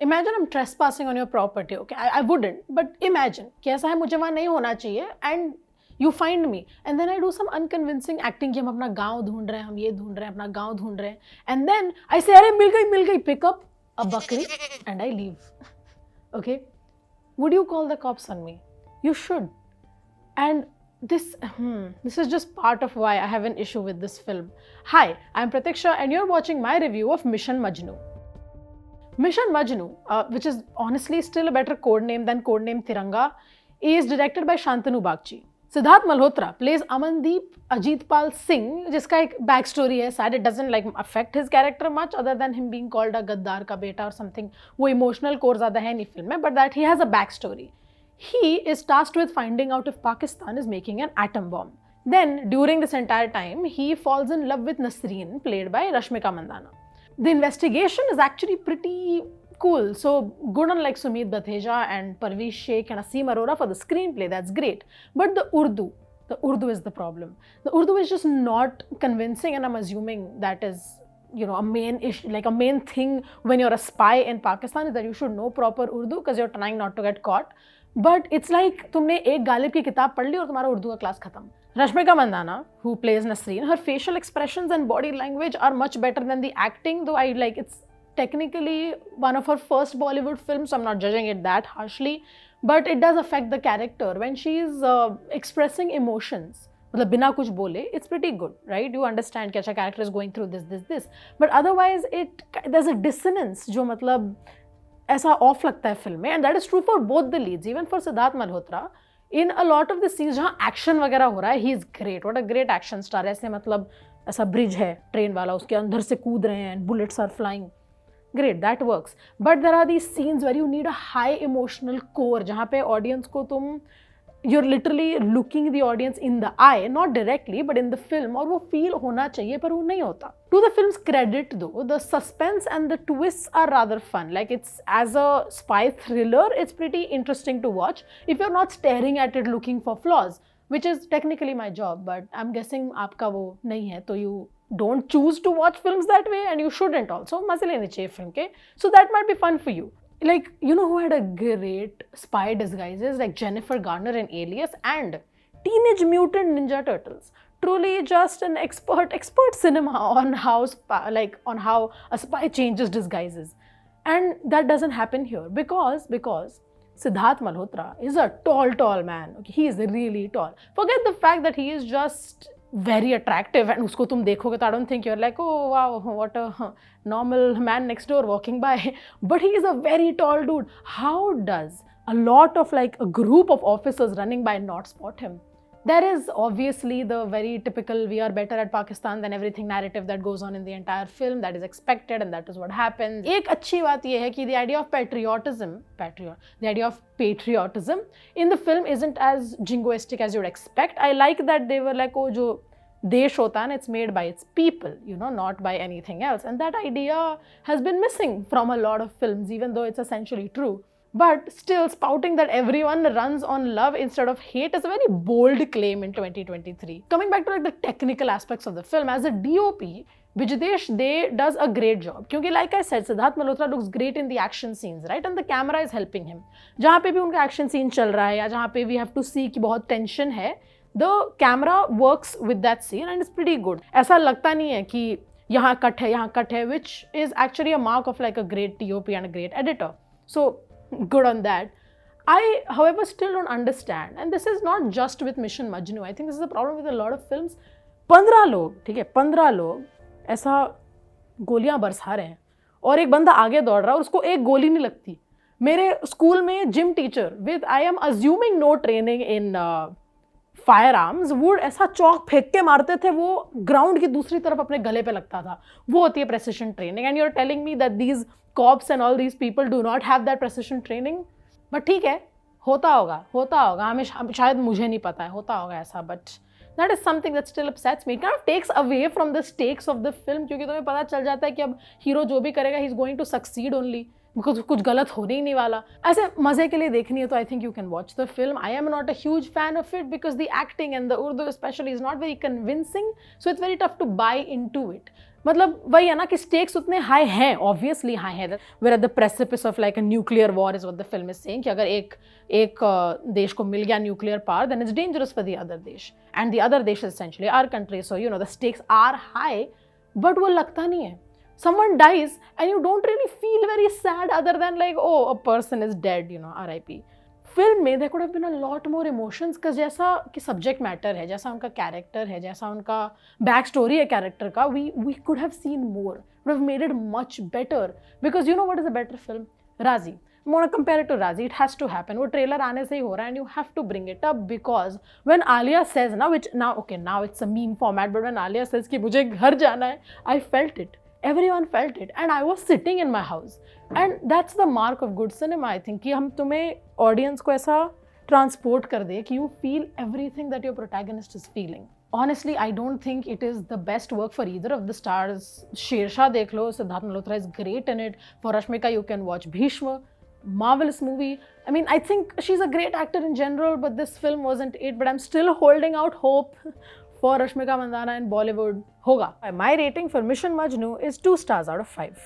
Imagine I'm trespassing on your property, okay? I wouldn't, but imagine कि ऐसा है मुझे वहाँ नहीं होना चाहिए and you find me and then I do some unconvincing acting कि हम अपना गांव ढूंढ रहे हैं, हम ये ढूंढ रहे हैं, अपना गांव ढूंढ रहे हैं, and then I say अरे मिल गई, pick up a bakri and I leave. Okay? Would you call the cops on me? You should. And this is just part of why I have an issue with this film. Hi, I'm Pratiksha and you're watching my review of Mission Majnu. Mission Majnu, which is honestly still a better codename than codename Tiranga, is directed by Shantanu Bagchi. Sidharth Malhotra plays Amandeep Ajitpal Singh, जिसका एक back story है. Sad it doesn't like affect his character much other than him being called a गद्दार का बेटा or something. वो emotional core ज़्यादा है नहीं फिल्म में, but that he has a back story. He is tasked with finding out if Pakistan is making an atom bomb. Then, during this entire time, he falls in love with Nasreen, played by Rashmika Mandanna. The investigation is actually pretty cool. So, good on like Sumit Batheja and Parveez Sheikh and Asim Arora for the screenplay, that's great. But the Urdu is the problem. The Urdu is just not convincing, and I'm assuming that is, you know, a main issue, like a main thing when you're a spy in Pakistan is that you should know proper Urdu because you're trying not to get caught. But it's like तुमने एक गालिब की किताब पढ़ ली और तुम्हारा उर्दू का class खत्म. Rashmika Mandanna, who plays Nasreen, her facial expressions and body language are much better than the acting, though it's technically one of her first Bollywood films, so I'm not judging it that harshly, but it does affect the character when she's expressing emotions. मतलब बिना कुछ बोले, it's pretty good, right? You understand कि अच्छा character is going through this, but otherwise there's a dissonance जो मतलब ऐसा of लगता है फिल्म में, and that is true for both the leads, even for Siddharth Malhotra. In a lot of the scenes जहाँ action वगैरह हो रहा है, he is great. What a great action star. ऐसे मतलब ऐसा ब्रिज है ट्रेन वाला, उसके अंदर से कूद रहे हैं, bullets are flying, great, that works. But there are these scenes where you need a high emotional core, जहाँ पे ऑडियंस को तुम you're literally looking the audience in the eye, not directly but in the film, और वो feel होना चाहिए पर वो नहीं होता. To the film's credit though, the suspense and the twists are rather fun. Like it's, as a spy thriller, it's pretty interesting to watch if you're not staring at it looking for flaws, which is technically my job, but I'm guessing आपका वो नहीं है, तो you don't choose to watch films that way and you shouldn't also. मजे लेने चाहिए film के, so that might be fun for you. Like, you know who had a great spy disguises? Like Jennifer Garner in Alias and Teenage Mutant Ninja Turtles. Truly just an expert cinema on how a spy changes disguises. And that doesn't happen here because Sidharth Malhotra is a tall man. Okay, he is really tall. Forget the fact that he is just very attractive and उसको तुम देखोगे तो I don't think you're like, oh wow, what a normal man next door walking by. But he is a very tall dude. How does a lot of like a group of officers running by not spot him? There is obviously the very typical we are better at Pakistan than everything narrative that goes on in the entire film. That is expected and that is what happens. एक अच्छी बात ये है कि the idea of patriotism in the film isn't as jingoistic as you'd expect. I like that they were like, oh, जो देश होता है ना, it's made by its people, you know, not by anything else. And that idea has been missing from a lot of films, even though it's essentially true. But still, spouting that everyone runs on love instead of hate is a very bold claim in 2023. Coming back to like the technical aspects of the film, as a DOP, Vijaydesh Dey does a great job. Because like I said, Sidharth Malhotra looks great in the action scenes, right? And the camera is helping him. जहाँ पे भी उनका action scene चल रहा है या जहाँ पे we have to see कि बहुत tension है, the camera works with that scene and it's pretty good. ऐसा लगता नहीं है कि यहाँ cut है, which is actually a mark of like a great DOP and a great editor. So good on that. I, however, still don't understand, and this is not just with Mission Majnu. I think this is a problem with a lot of films. 15 लोग, ठीक है, 15 लोग ऐसा गोलियां बरसा रहे हैं और एक बंदा आगे दौड़ रहा है और उसको एक गोली नहीं लगती. मेरे स्कूल में gym teacher with I am assuming no training in firearms would ऐसा चौक फेंक के मारते थे, वो ग्राउंड की दूसरी तरफ अपने गले पे लगता था. वो होती है precision training. And you are telling me that these cops and all these people do not have that precision training. But ठीक है, होता होगा, हमें शायद मुझे नहीं पता है, होता होगा ऐसा, but that is something that still upsets me. It kind of takes away from the stakes of the film, क्योंकि तुम्हें पता चल जाता है कि अब हीरो जो भी करेगा he is going to succeed only, because कुछ गलत होने ही नहीं वाला. ऐसे मजे के लिए देखनी है तो I think you can watch the film. I am not a huge fan of it because the acting and the Urdu especially is not very convincing, so it's very tough to buy into it. मतलब वही है ना कि stakes उतने high हैं, obviously high है, where at the precipice of like a nuclear war is what the film is saying, कि अगर एक देश को मिल गया nuclear power then it's dangerous for the other देश, एंड द अदर देश is essentially our country, so you know the stakes are high, but वो लगता नहीं है. Someone dies and you don't really feel very sad other than like, oh, a person is dead, you know, RIP. Film में there could have been a lot more emotions, because जैसा कि subject matter है, जैसा उनका character है, जैसा उनका back story है कैरेक्टर का, we could have seen more, would have made it much better, because you know what is a better film? Razi. I want to compare it to Razi. It has to happen. वो trailer आने से ही हो रहा है, and you have to bring it up, because when Alia says now, which now okay, now it's a meme format, but when Alia says कि मुझे घर जाना है, I felt it. Everyone felt it, and I was sitting in my house, and that's the mark of good cinema, I think, कि हम तुम्हें audience को ऐसा transport कर दे कि you feel everything that your protagonist is feeling. Honestly, I don't think it is the best work for either of the stars. Shersha dekh lo, Sidharth Malhotra is great in it. For Rashmika, you can watch Bhishma. Marvelous movie. I mean, I think she's a great actor in general, but this film wasn't it. But I'm still holding out hope for Rashmika Mandanna in Bollywood. Hoga. My rating for Mission Majnu is 2 stars out of 5.